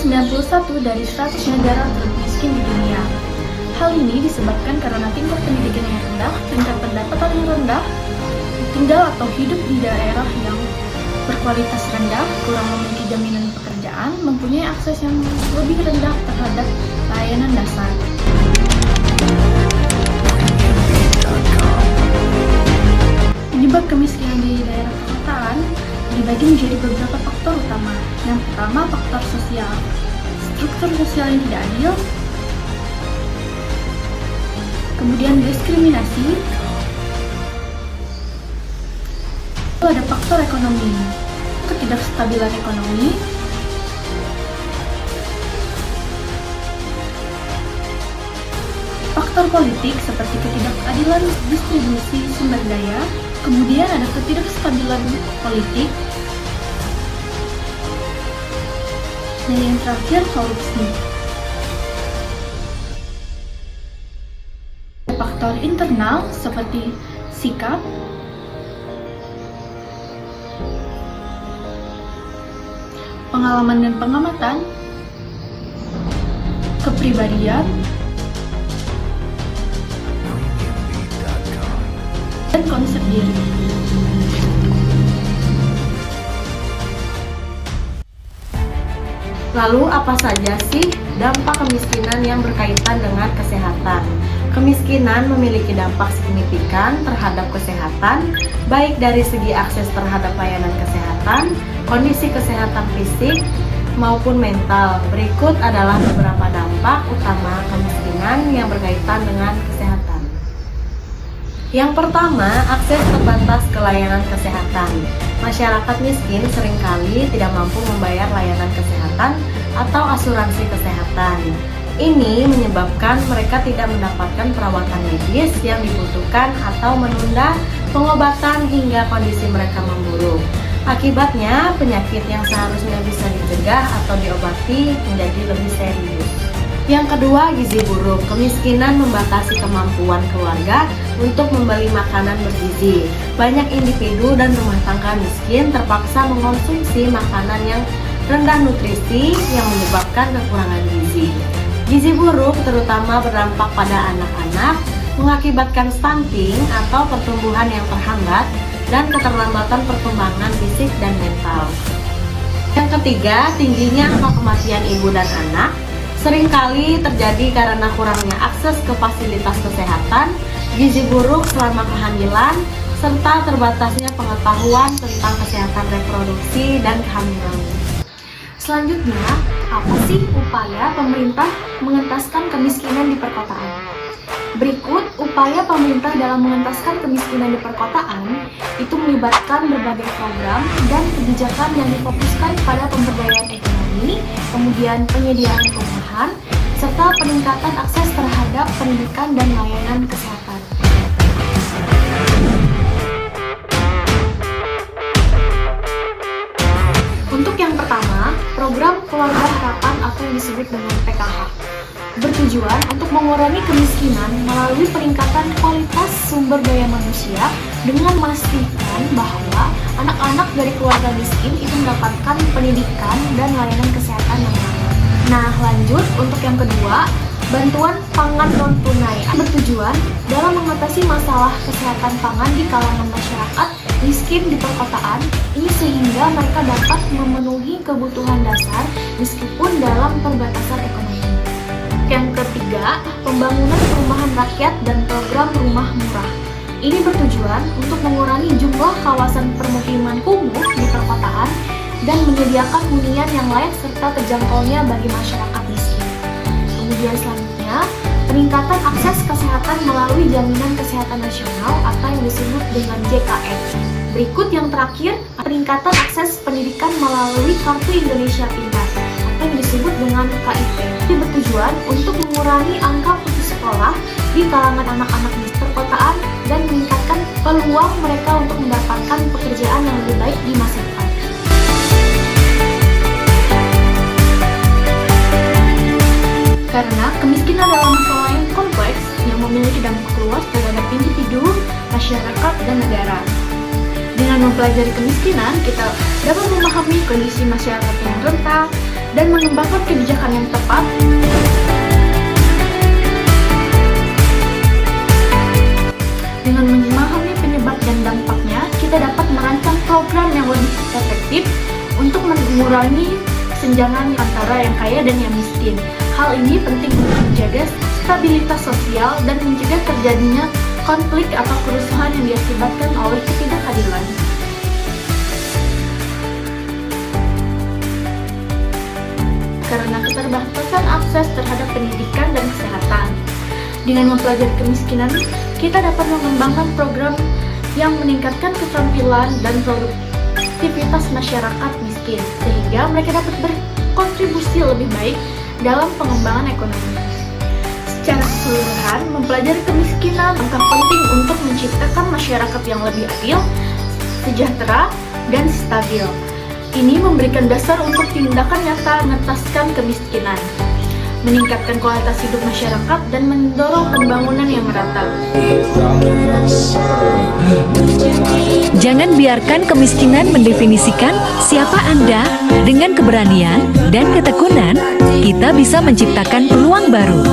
91 dari 100 negara termiskin di dunia. Hal ini disebabkan karena tingkat pendidikan yang rendah, tingkat pendapatan yang rendah, tinggal atau hidup di daerah yang berkualitas rendah, kurang memiliki jaminan pekerjaan, mempunyai akses yang lebih rendah terhadap layanan dasar. Penyebab kemiskinan di daerah perkotaan dibagi menjadi beberapa faktor utama. Yang pertama, faktor sosial. Struktur sosial yang tidak adil, kemudian diskriminasi, lalu ada faktor ekonomi, ketidakstabilan ekonomi, faktor politik seperti ketidakadilan distribusi sumber daya, kemudian ada ketidakstabilan politik, dan yang terakhir korupsi. Faktor internal seperti sikap, pengalaman dan pengamatan, kepribadian, dan konsep diri. Lalu apa saja sih dampak kemiskinan yang berkaitan dengan kesehatan? Kemiskinan memiliki dampak signifikan terhadap kesehatan, baik dari segi akses terhadap layanan kesehatan, kondisi kesehatan fisik, maupun mental. Berikut adalah beberapa dampak utama kemiskinan yang berkaitan dengan kesehatan. Yang pertama, akses terbatas ke layanan kesehatan. Masyarakat miskin seringkali tidak mampu membayar layanan kesehatan atau asuransi kesehatan. Ini menyebabkan mereka tidak mendapatkan perawatan medis yang dibutuhkan atau menunda pengobatan hingga kondisi mereka memburuk. Akibatnya, penyakit yang seharusnya bisa dicegah atau diobati menjadi lebih serius. Yang kedua, gizi buruk. Kemiskinan membatasi kemampuan keluarga untuk membeli makanan bergizi. Banyak individu dan rumah tangga miskin terpaksa mengkonsumsi makanan yang rendah nutrisi yang menyebabkan kekurangan gizi. Gizi buruk terutama berdampak pada anak-anak, mengakibatkan stunting atau pertumbuhan yang terhambat dan keterlambatan perkembangan fisik dan mental. Yang ketiga, tingginya angka kematian ibu dan anak. Seringkali terjadi karena kurangnya akses ke fasilitas kesehatan, gizi buruk selama kehamilan, serta terbatasnya pengetahuan tentang kesehatan reproduksi dan kehamilan. Selanjutnya, apa sih upaya pemerintah mengentaskan kemiskinan di perkotaan? Berikut upaya pemerintah dalam mengentaskan kemiskinan di perkotaan itu melibatkan berbagai program dan kebijakan yang difokuskan pada pemberdayaan ekonomi, kemudian penyediaan perumahan, serta peningkatan akses terhadap pendidikan dan layanan kesehatan. Untuk yang pertama, program Keluarga Harapan atau yang disebut dengan PKH bertujuan untuk mengurangi kemiskinan melalui peningkatan kualitas sumber daya manusia dengan memastikan bahwa anak-anak dari keluarga miskin itu mendapatkan pendidikan dan layanan kesehatan yang layak. Nah, lanjut untuk yang kedua, bantuan pangan non-tunai bertujuan dalam mengatasi masalah kesehatan pangan di kalangan masyarakat miskin di perkotaan, ini sehingga mereka dapat memenuhi kebutuhan dasar meskipun dalam perbatasan ekonomi. Yang ketiga, pembangunan perumahan rakyat dan program rumah murah. Ini bertujuan untuk mengurangi jumlah kawasan permukiman kumuh di perkotaan dan menyediakan hunian yang layak serta terjangkaunya bagi masyarakat miskin. Kemudian selanjutnya, peningkatan akses kesehatan melalui Jaminan Kesehatan Nasional atau yang disebut dengan JKN. Berikut yang terakhir, peningkatan akses pendidikan melalui Kartu Indonesia Pintar atau yang disebut dengan KIP. Ini bertujuan untuk mengurangi angka putus sekolah di kalangan anak-anak di perkotaan dan meningkatkan peluang mereka untuk mendapatkan pekerjaan yang lebih baik di masa depan. Karena kemiskinan adalah masalah yang kompleks yang memiliki dampak luas terhadap individu, masyarakat, dan negara. Dengan mempelajari kemiskinan, kita dapat memahami kondisi masyarakat yang rentan dan mengembangkan kebijakan yang tepat. Dengan memahami penyebab dan dampaknya, kita dapat merancang program yang lebih efektif untuk mengurangi kesenjangan antara yang kaya dan yang miskin. Hal ini penting untuk menjaga stabilitas sosial dan mencegah terjadinya konflik atau kerusuhan yang diakibatkan oleh ketidakadilan. Karena keterbatasan akses terhadap pendidikan dan kesehatan. Dengan mempelajari kemiskinan, kita dapat mengembangkan program yang meningkatkan keterampilan dan produktivitas masyarakat miskin, sehingga mereka dapat berkontribusi lebih baik dalam pengembangan ekonomi. Secara keseluruhan, mempelajari kemiskinan sangat penting untuk menciptakan masyarakat yang lebih adil, sejahtera, dan stabil. Ini memberikan dasar untuk tindakan nyata mengentaskan kemiskinan, meningkatkan kualitas hidup masyarakat, dan mendorong pembangunan yang merata. Jangan biarkan kemiskinan mendefinisikan siapa Anda. Dengan keberanian dan ketekunan, kita bisa menciptakan peluang baru.